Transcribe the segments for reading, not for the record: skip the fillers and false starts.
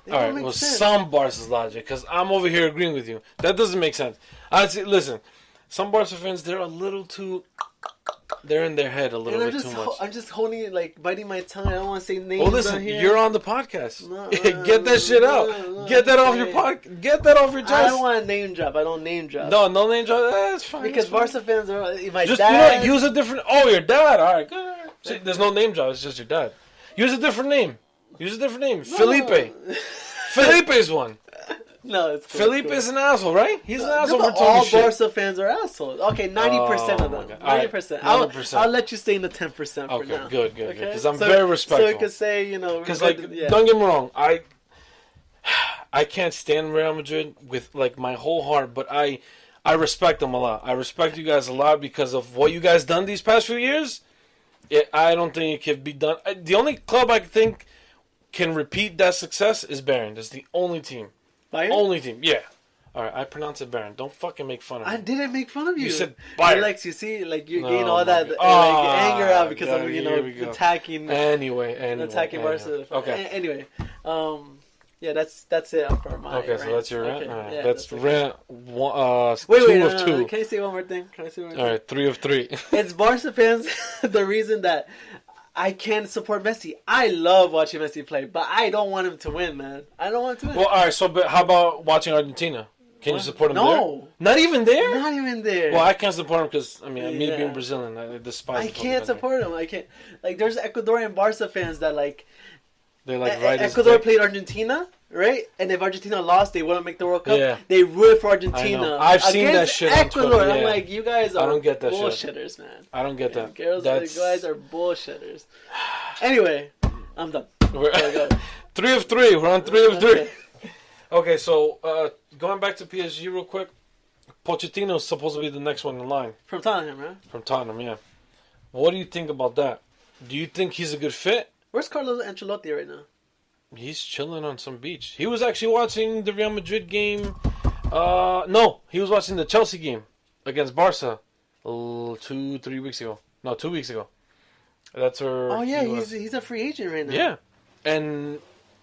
All right, well, some Barca's logic, because I'm over here agreeing with you. That doesn't make sense. Listen, some Barca fans, they're a little too... They're in their head a little bit too much. I'm just holding it, like, biting my tongue. I don't want to say names. Well, listen, here. you're on the podcast. Get that shit out. Get that off your Get that off your chest. I don't want to name drop. I don't name drop. No name drop. That's fine. Because Barca fans are... My just, dad... use a different... Oh, your dad. All right, good. See, there's no name drop. It's just your dad. Use a different name. No. Felipe. Felipe's one. No, it's cool. Felipe is an asshole, right? He's an asshole for talking all shit. Barca fans are assholes. Okay, 90% of them. 90%. Right. I'll let you stay in the 10% for now. Okay, good. Okay? Because I'm very respectful. So you could say, Because, don't get me wrong, I can't stand Real Madrid with, like, my whole heart, but I respect them a lot. I respect you guys a lot because of what you guys done these past few years. I don't think it can be done. The only club I think can repeat that success is Bayern. That's the only team. Bayern? Only team, yeah. All right, I pronounce it Bayern. Don't fucking make fun of me. I didn't make fun of you. You said Bayern. Alex, you see, like, you're getting all that anger out because of, attacking. Anyway. Attacking Barca. Okay. Anyway, yeah, that's it for my Okay, rant. so that's your rant? Okay. All right. Yeah, that's rant wait, 2 of 2. Can I say one more thing? All right, 3 of 3. It's Barca fans, the reason that I can't support Messi. I love watching Messi play, but I don't want him to win, man. I don't want him to win. Well, all right, but how about watching Argentina? Can you support him there? No. Not even there? Not even there. Well, I can't support him because, me being Brazilian, I despise I can't support him. I can't. Like, there's Ecuadorian Barca fans that, like... They like right Ecuador played Argentina, right? And if Argentina lost, they wouldn't make the World Cup. Yeah. They root for Argentina. I've seen that shit Ecuador. On Twitter. I'm like, you guys are bullshitters, man. I don't get that. Girls, you guys are bullshitters. Anyway, I'm done. 3 of 3. We're on 3 of 3. Okay, so going back to PSG real quick. Pochettino is supposed to be the next one in line. From Tottenham, right? From Tottenham, yeah. What do you think about that? Do you think he's a good fit? Where's Carlos Ancelotti right now? He's chilling on some beach. He was actually watching the Real Madrid game. No, he was watching the Chelsea game against Barca 2-3 weeks ago. No, 2 weeks ago. That's where. Oh yeah, he's a free agent right now. Yeah, and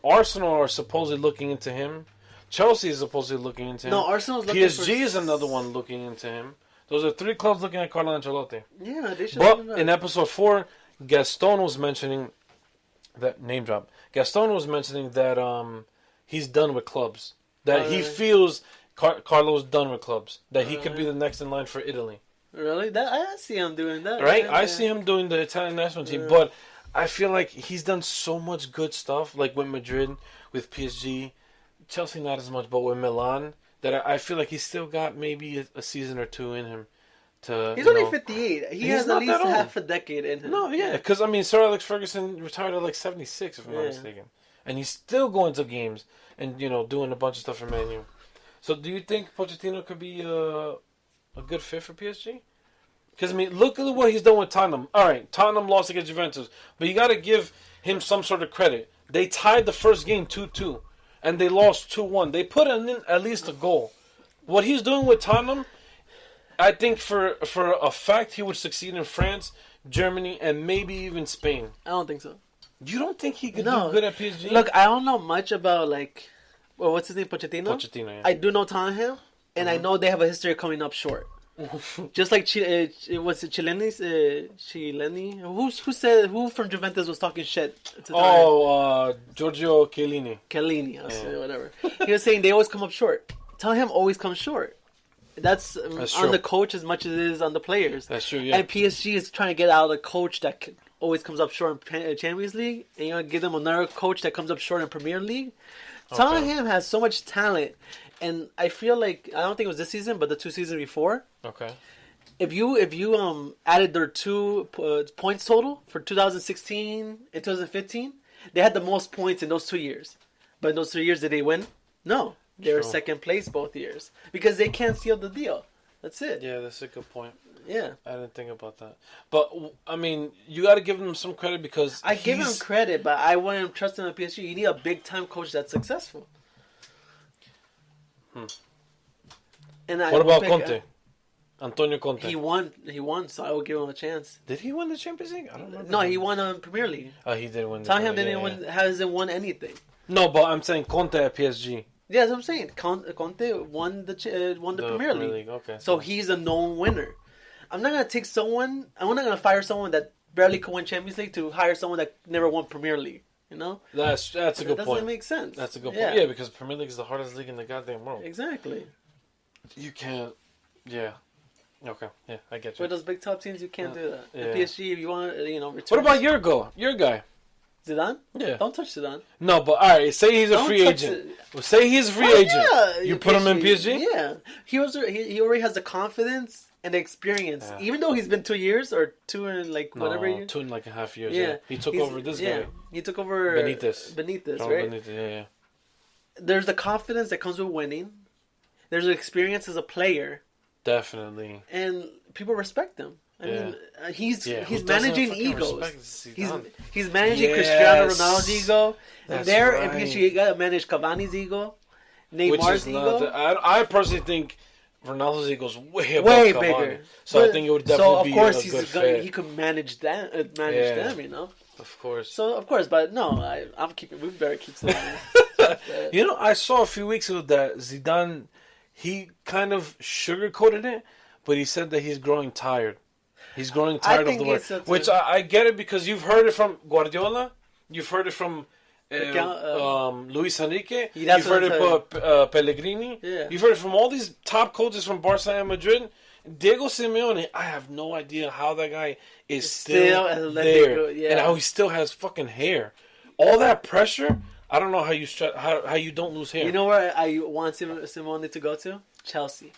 Arsenal are supposedly looking into him. Chelsea is supposedly looking into him. No, Arsenal's looking PSG is another one looking into him. Those are 3 clubs looking at Carlo Ancelotti. Yeah, they should. But in episode 4, Gaston was mentioning that name drop. Gaston was mentioning that he's done with clubs. That he feels Carlo's done with clubs. That he could be the next in line for Italy. Really? I see him doing that. Right? I see him doing the Italian national team. But I feel like he's done so much good stuff, like with Madrid, with PSG, Chelsea not as much, but with Milan, that I feel like he's still got maybe a season or 2 in him. He's only 58. He has at least half a decade in him. No, yeah, because Sir Alex Ferguson retired at like 76, if I'm not mistaken, and he's still going to games and doing a bunch of stuff for Man U. So, do you think Pochettino could be a good fit for PSG? Because look at what he's done with Tottenham. All right, Tottenham lost against Juventus, but you got to give him some sort of credit. They tied the first game 2-2, and they lost 2-1. They put in at least a goal. What he's doing with Tottenham, I think for a fact he would succeed in France, Germany, and maybe even Spain. I don't think so. You don't think he could do good at PSG? Look, I don't know much about what's his name, Pochettino? Pochettino, yeah. I do know Tottenham, and I know they have a history of coming up short. Just like Chileni? Who from Juventus was talking shit to Tottenham? Giorgio Chiellini. Whatever. He was saying they always come up short. Tottenham always comes short. That's on the coach as much as it is on the players. That's true, yeah. And PSG is trying to get out a coach that always comes up short in Champions League, and give them another coach that comes up short in Premier League. Okay. Tottenham has so much talent, and I feel like, I don't think it was this season, but the 2 seasons before. Okay. If you added their 2 points total for 2016 and 2015, they had the most points in those 2 years. But in those 3 years, did they win? No. They were second place both years. Because they can't seal the deal. That's it. Yeah, that's a good point. Yeah. I didn't think about that. But, you got to give him some credit because I give him credit, but I wouldn't trust him at PSG. You need a big-time coach that's successful. And what about Conte? Antonio Conte. He won, so I would give him a chance. Did he win the Champions League? I don't remember. No, he won Premier League. Oh, he did win. Tottenham hasn't won anything. No, but I'm saying Conte at PSG. Yeah, that's what I'm saying. Conte won the Premier League. Okay. So he's a known winner. I'm not gonna take someone. I'm not gonna fire someone that barely could win Champions League to hire someone that never won Premier League. You know. That's a good point. That doesn't make sense. That's a good point. Yeah, because Premier League is the hardest league in the goddamn world. Exactly. You can't. Yeah. Okay. Yeah, I get you. With those big top teams, you can't do that. Yeah. The PSG, if you want, return. What about your guy? Zidane? Yeah. Don't touch Zidane. No, but all right. Say he's a free agent. Well, say he's a free agent. Yeah. You put him in PSG? Yeah. He already has the confidence and the experience. Yeah. Even though he's been 2 years or two and whatever years. 2.5 years. Yeah. He took over this guy. He took over Benitez, right? Benitez, yeah. There's the confidence that comes with winning. There's the experience as a player. Definitely. And people respect him. I mean, he's Who managing doesn't egos. Zidane? He's managing Yes. Cristiano Ronaldo's ego. That's And there, right. if you got to manage Cavani's ego, Neymar's ego. I personally think Ronaldo's ego is way above Way Cavani. bigger. So I think it would definitely be a good fit. He could manage them, you know. Of course. So of course, but no, I'm keeping. We better keep Zidane. You know, I saw a few weeks ago that Zidane, he kind of sugarcoated it, but he said that he's growing tired. He's growing tired of the work, so which I get it because you've heard it from Guardiola, you've heard it from Luis Enrique, you've heard it from Pellegrini, you've heard it from all these top coaches from Barca and Madrid. Diego Simeone, I have no idea how that guy is still there, and how he still has fucking hair. All that pressure, I don't know how you don't lose hair. You know where I want Simone to go to? Chelsea.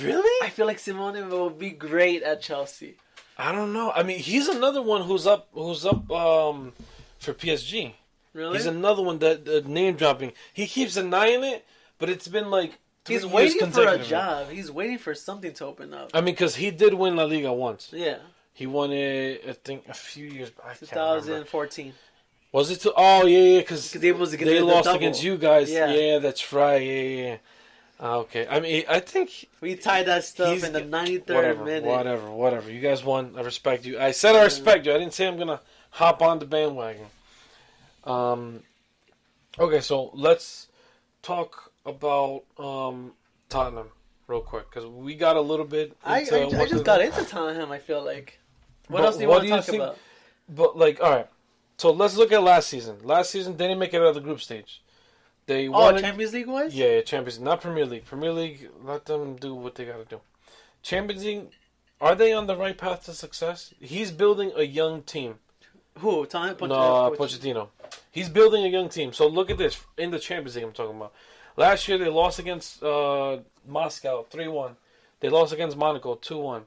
Really? I feel like Simone will be great at Chelsea. I don't know. I mean, he's another one who's up for PSG. Really? He's another one that name dropping. He keeps denying it, but it's been like 3 he's years waiting for a consecutively. job. He's waiting for something to open up. I mean, because he did win La Liga once. Yeah. He won it, I think, a few years back. 2014. Was it? Oh, yeah, because they lost double. against you guys. Yeah. Yeah, that's right. Yeah. Okay. I mean, I think we tied that stuff in the 93rd minute. Whatever. You guys won. I respect you. I said I respect you. I didn't say I'm gonna hop on the bandwagon. Okay, so let's talk about Tottenham real quick because we got a little bit. I just got into Tottenham. I feel like. What else do you want to talk about? But all right. So let's look at last season. Last season they didn't make it out of the group stage. They won Champions League wise? Yeah, Champions League, not Premier League. Premier League, let them do what they got to do. Champions League, are they on the right path to success? He's building a young team. Who? Pochettino. He's building a young team. So look at this in the Champions League. I'm talking about. Last year they lost against Moscow 3-1. They lost against Monaco 2-1.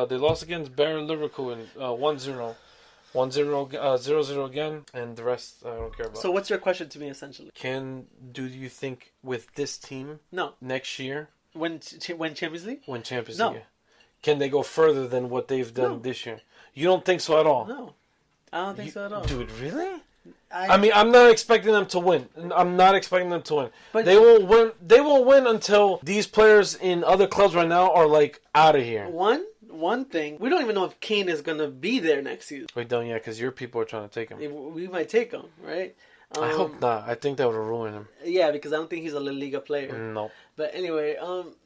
They lost against Bayer Leverkusen 1-0. 1-0, 0-0 again, and the rest I don't care about. So what's your question to me, essentially? Do you think with this team next year? When Champions League? When Champions League. Can they go further than what they've done this year? You don't think so at all? No. I don't think so at all. Dude, really? I mean, I'm not expecting them to win. But they won't win. They won't win until these players in other clubs right now are like out of here. One thing, we don't even know if Kane is going to be there next season. We don't yet because your people are trying to take him. We might take him, right? I hope not. I think that would ruin him. Yeah, because I don't think he's a La Liga player. No. But anyway,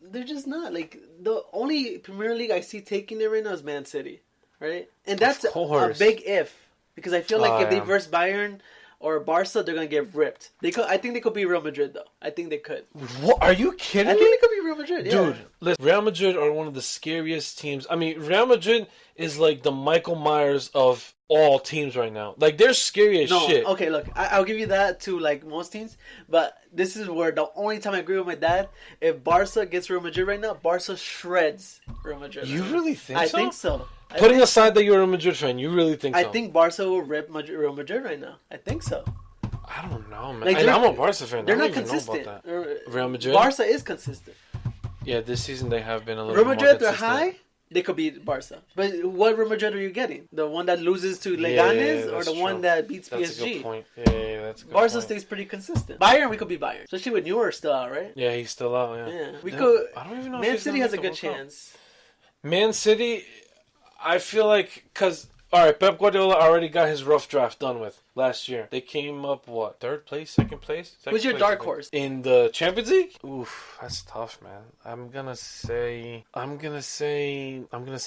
they're just not. Like, the only Premier League I see taking it right now is Man City, right? And that's a big if. Because I feel like if they verse Bayern or Barca, they're going to get ripped. I think they could be Real Madrid, though. I think they could. What? Are you kidding me? I think they could be Real Madrid, yeah. Dude, listen, Real Madrid are one of the scariest teams. I mean, Real Madrid is like the Michael Myers of all teams right now. Like, they're scary as shit. Okay, look, I'll give you that to, like, most teams. But this is where the only time I agree with my dad, if Barca gets Real Madrid right now, Barca shreds Real Madrid. You really think so? I think so. Putting aside that you're a Madrid fan, you really think so? I think Barca will rip Real Madrid right now. I think so. I don't know, man. Like, I'm a Barca fan. They're not consistent. Know about that. Real Madrid? Barca is consistent. Yeah, this season they have been a little Real more Madrid, consistent. they're high. They could beat Barca. But what Real Madrid are you getting? The one that loses to Leganes or the one that beats PSG? That's a good point. Yeah, that's a good Barca point. stays pretty consistent. Bayern, we could beat Bayern. Especially with Neuer still out, right? Yeah, he's still out, yeah. We could. I don't even know Man if City has a good chance. Man City, I feel like, because All right, Pep Guardiola already got his rough draft done with last year. They came up, what, third place, second place? Who's your dark horse? In the Champions League? Oof, that's tough, man. I'm gonna say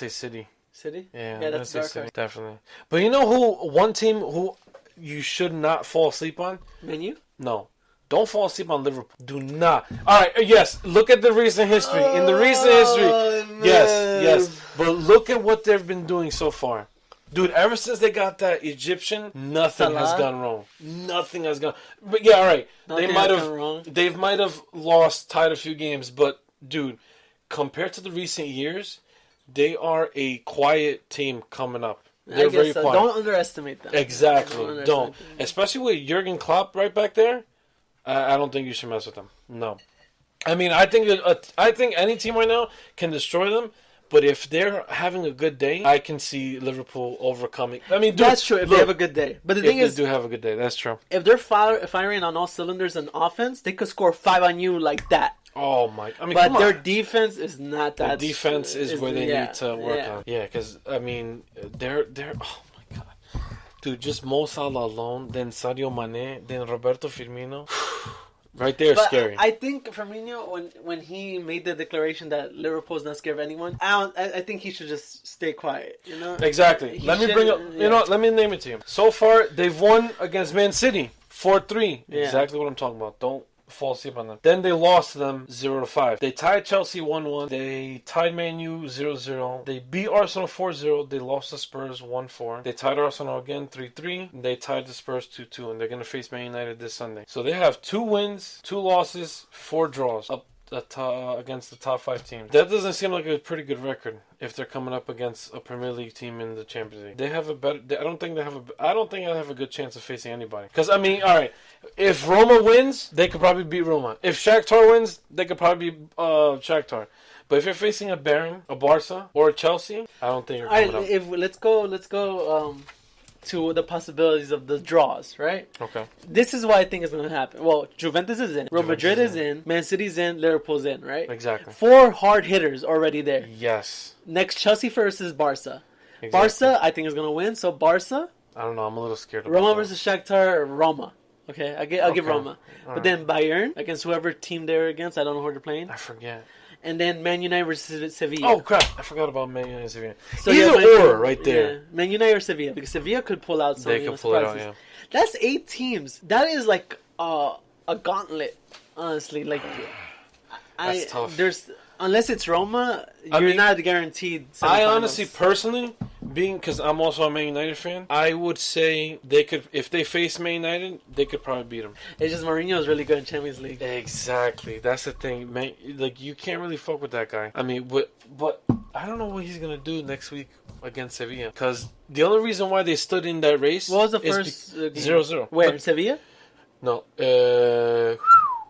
City. City? Yeah, Yeah, that's dark City, horse. definitely. But you know who? One team who you should not fall asleep on? Man U? No. Don't fall asleep on Liverpool. Do not. All right, yes. Look at the recent history. In the recent history, yes. But look at what they've been doing so far. Dude, ever since they got that Egyptian, nothing has gone wrong. Nothing has gone. But yeah, all right. They might have lost, tied a few games, but dude, compared to the recent years, they are a quiet team coming up. They're very quiet. Don't underestimate them. Exactly. Don't. Especially with Jurgen Klopp right back there. I don't think you should mess with them. No. I mean, I think any team right now can destroy them. But if they're having a good day, I can see Liverpool overcoming. I mean, dude, that's true if they have a good day. But the thing is, they do have a good day. That's true. If they're firing on all cylinders in offense, they could score 5 on you like that. Oh my! I mean, but their defense is not that. The defense is where they need to work on. Yeah, because I mean, they're. Oh my god, dude! Just Mo Salah alone, then Sadio Mane, then Roberto Firmino. Right there, but scary. I think Firmino, when he made the declaration that Liverpool's not scared of anyone, I think he should just stay quiet. You know. Exactly. Let me bring up. You know, let me name it to you. So far, they've won against Man City 4-3. Yeah. Exactly what I'm talking about. Don't fall asleep on them. Then they lost to them 0-5. They tied Chelsea 1-1. They tied Man U 0-0. They beat Arsenal 4-0. They lost to Spurs 1-4. They tied Arsenal again 3-3. They tied the Spurs 2-2, and they're going to face Man United this Sunday. So they have 2 wins, 2 losses, 4 draws up against the top 5 teams. That doesn't seem like a pretty good record if they're coming up against a Premier League team in the Champions League. They have a better. I don't think they have a good chance of facing anybody. Because I mean, all right, if Roma wins, they could probably beat Roma. If Shakhtar wins, they could probably beat Shakhtar. But if you're facing a Bayern, a Barca, or a Chelsea, I don't think you're coming up. Let's go. To the possibilities of the draws, right? Okay. This is what I think is going to happen. Well, Juventus is in. Real Madrid is in. Man City's in. Liverpool's in, right? Exactly. 4 hard hitters already there. Yes. Next, Chelsea versus Barca. Exactly. Barca, I think, is going to win. So, Barca. I don't know. I'm a little scared about Roma that. versus Shakhtar, Roma. Okay, I'll give Roma. All but then Bayern, against whoever team they're against. I don't know who they're playing. I forget. And then Man United versus Sevilla. Oh, crap. I forgot about Man United and Sevilla. So either or, right there. Yeah. Man United or Sevilla. Because Sevilla could pull out some. They could pull it out, yeah. That's 8 teams. That is like a gauntlet, honestly. Like, That's tough. Unless it's Roma, you're not guaranteed. I honestly, personally, because I'm also a Man United fan, I would say they could, if they face Man United, they could probably beat them. It's just Mourinho is really good in Champions League. Exactly, that's the thing, man. Like, you can't really fuck with that guy. I mean, but I don't know what he's gonna do next week against Sevilla, because the only reason why they stood in that race. What was the first 0-0? Where, Sevilla? No,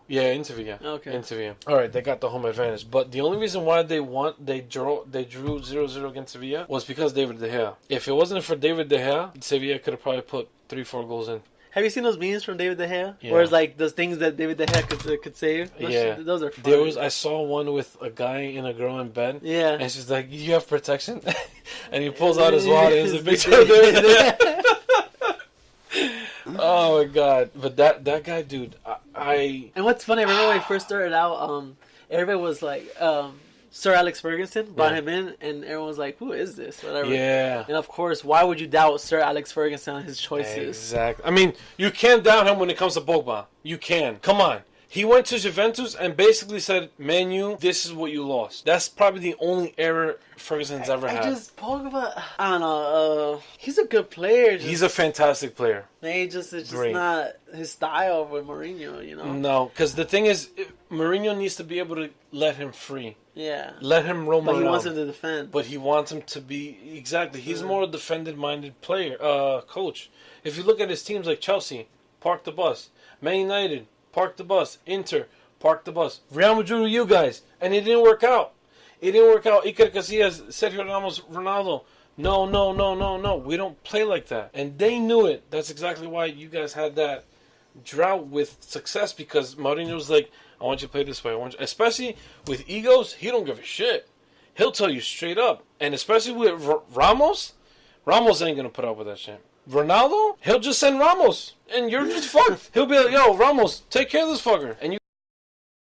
yeah, in Sevilla. Okay. In Sevilla. All right, they got the home advantage. But the only reason why they drew 0-0 against Sevilla was because David De Gea. If it wasn't for David De Gea, Sevilla could have probably put 3-4 goals in. Have you seen those memes from David De Gea? Yeah. Where it's like those things that David De Gea could save? Those are fun. I saw one with a guy and a girl in bed. Yeah. And she's like, "You have protection?" And he pulls out his wallet and there's a picture of David De Gea. Oh my god! But that guy, dude, And what's funny, I remember when he first started out, everybody was like, Sir Alex Ferguson brought him in, and everyone was like, "Who is this?" Whatever. Yeah. And of course, why would you doubt Sir Alex Ferguson on his choices? Exactly. I mean, you can't doubt him when it comes to Pogba. You can. Come on. He went to Juventus and basically said, "Man, this is what you lost." That's probably the only error Ferguson's ever had. Pogba, I don't know. He's a good player. He's a fantastic player. It's just not his style with Mourinho, you know? No, because the thing is, Mourinho needs to be able to let him free. Yeah. Let him roam around. But he wants him to defend. But he wants him to be... Exactly. He's more a defended-minded player, coach. If you look at his teams like Chelsea, park the bus. Man United, park the bus. Inter, park the bus. Real Madrid, you guys. And it didn't work out. Iker Casillas, Sergio Ramos, Ronaldo. No. We don't play like that. And they knew it. That's exactly why you guys had that drought with success, because Mourinho was like, "I want you to play this way." Especially with egos, he don't give a shit. He'll tell you straight up. And especially with Ramos, Ramos ain't gonna put up with that shit. Ronaldo, he'll just send Ramos, and you're just fucked. He'll be like, yo, Ramos, take care of this fucker, and you